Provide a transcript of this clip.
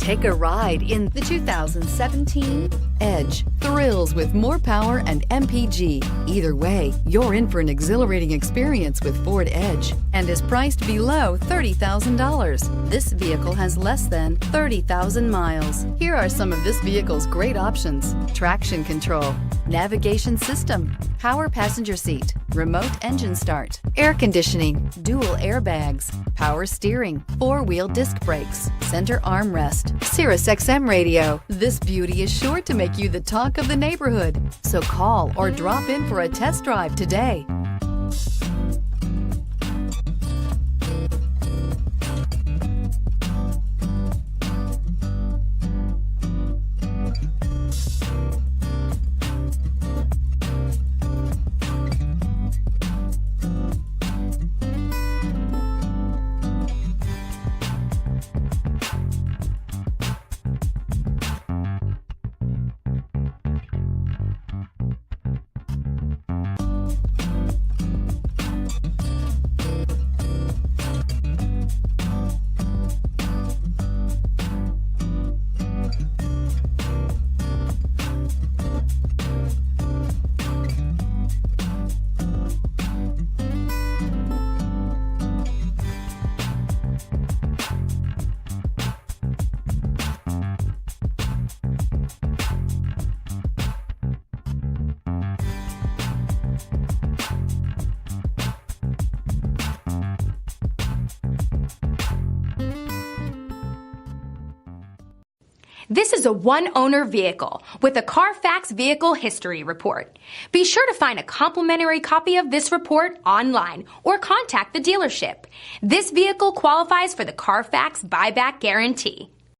Take a ride in the 2017 Edge. Thrills with more power and MPG. Either way, you're in for an exhilarating experience with Ford Edge and is priced below $30,000. This vehicle has less than 30,000 miles. Here are some of this vehicle's great options: traction control, navigation system, power passenger seat, remote engine start, air conditioning, dual airbags, power steering, four-wheel disc brakes, center armrest, Sirius XM radio. This beauty is sure to make you the talk of the neighborhood. So call or drop in for a test drive today. This is a one-owner vehicle with a Carfax Vehicle History Report. Be sure to find a complimentary copy of this report online or contact the dealership. This vehicle qualifies for the Carfax Buyback Guarantee.